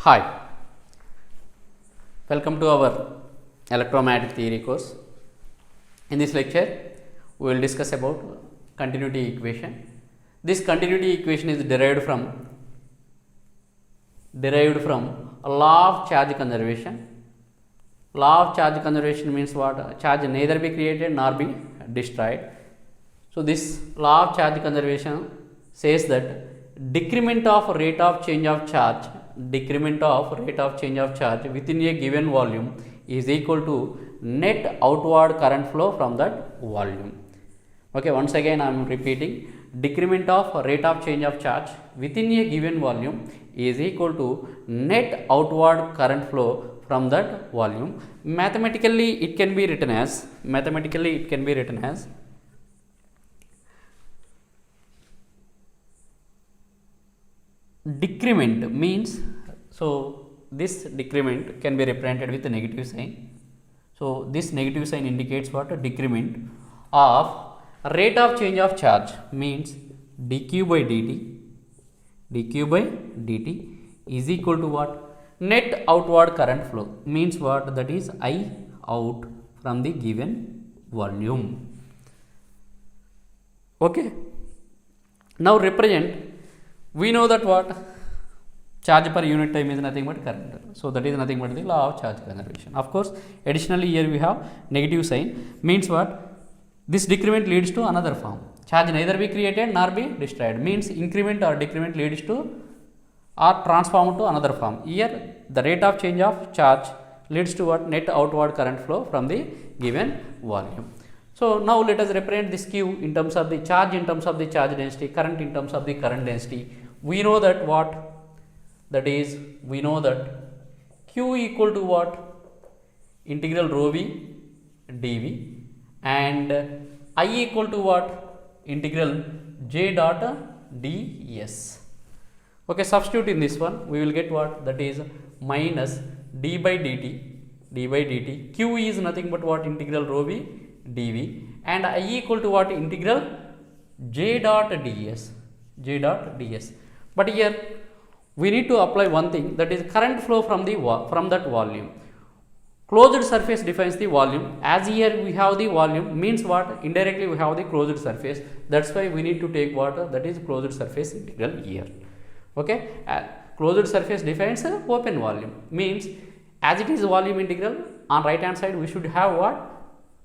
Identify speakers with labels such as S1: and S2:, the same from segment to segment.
S1: Hi, welcome to our electromagnetic theory course. In this lecture, we will discuss about continuity equation. This continuity equation is derived from a law of charge conservation. Law of charge conservation means what? Charge neither be created nor be destroyed. So this law of charge conservation says that decrement of rate of change of charge within a given volume is equal to net outward current flow from that volume. Okay, once again I am repeating, decrement of rate of change of charge within a given volume is equal to net outward current flow from that volume. Mathematically it can be written as decrement means, so this decrement can be represented with a negative sign. So this negative sign indicates what? A decrement of rate of change of charge means dq by dt is equal to what? Net outward current flow means what? That is I out from the given volume. Okay. Now represent, we know that what? Charge per unit time is nothing but current. So that is nothing but the law of charge conservation. Of course, additionally here we have negative sign means what? This decrement leads to another form. Charge neither be created nor be destroyed means increment or decrement leads to or transformed to another form. Here the rate of change of charge leads to what? Net outward current flow from the given volume. So now let us represent this Q in terms of the charge, in terms of the charge density, current in terms of the current density. We know that what? That is, we know that Q equal to what? Integral rho v dv, and I equal to what? Integral j dot ds. Okay, substitute in this one, we will get what? That is minus d by dt. Q is nothing but what? Integral rho v dv, and I equal to what? Integral j dot ds. But here we need to apply one thing, that is current flow from that volume. Closed surface defines the volume. As here we have the volume means what? Indirectly we have the closed surface. That's why we need to take what? That is closed surface integral here. Okay, closed surface defines open volume means as it is volume integral, on right hand side we should have what?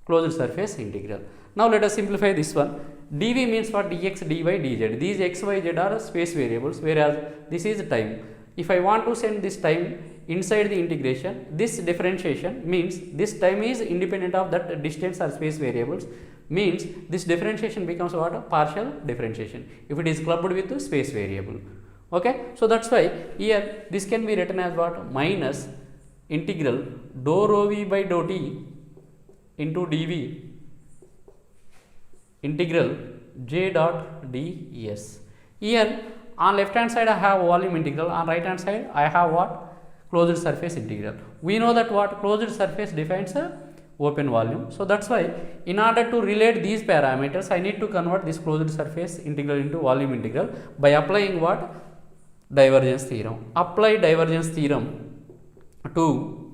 S1: Closed surface integral. Now let us simplify this one. dv means what? Dx, dy, dz. These x, y, z are space variables, whereas this is time. If I want to send this time inside the integration, this differentiation means this time is independent of that distance or space variables, means this differentiation becomes what? A partial differentiation if it is clubbed with the space variable. Okay, so that's why here this can be written as what? Minus integral dou rho v by dou t into dv integral j dot ds. Here on left hand side I have volume integral, on right hand side I have what? Closed surface integral. We know that what? Closed surface defines a open volume. So that's why in order to relate these parameters I need to convert this closed surface integral into volume integral by applying what? Divergence theorem. Apply divergence theorem to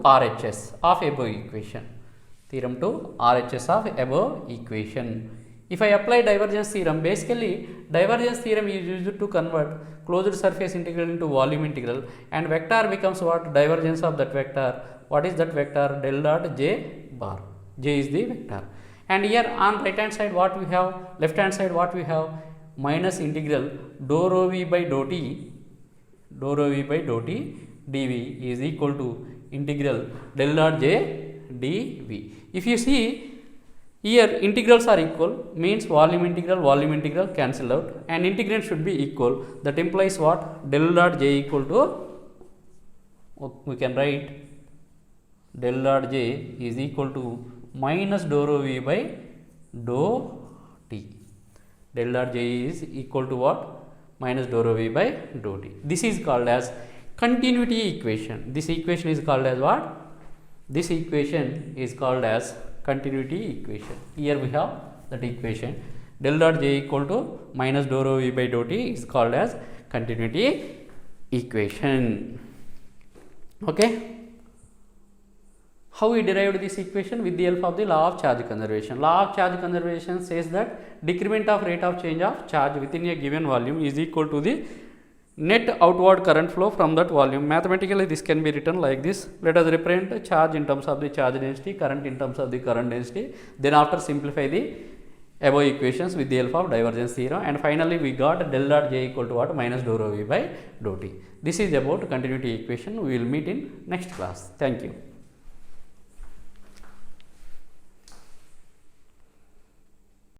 S1: RHS of above equation. If I apply divergence theorem, basically divergence theorem is used to convert closed surface integral into volume integral, and vector becomes what? Divergence of that vector. What is that vector? Del dot j bar. J is the vector. And here on right hand side what we have? Left hand side what we have? Minus integral dou rho v by dou t dv is equal to integral del dot j dv. If you see here integrals are equal means volume integral cancel out and integrand should be equal. That implies what? Del dot j equal to, we can write del dot j is equal to minus dou rho v by dou t. Del dot j is equal to what? Minus dou rho v by dou t. This is called as continuity equation. This equation is called as what? This equation is called as continuity equation. Here we have that equation. Del dot J equal to minus dou rho V by dou T is called as continuity equation. Okay. How we derived this equation? With the help of the law of charge conservation. Law of charge conservation says that decrement of rate of change of charge within a given volume is equal to the net outward current flow from that volume. Mathematically, this can be written like this. Let us represent charge in terms of the charge density, current in terms of the current density. Then after simplify the above equations with the help of divergence theorem, and finally we got del dot J equal to what? Minus dou rho V by dou T. This is about continuity equation. We will meet in next class. Thank you.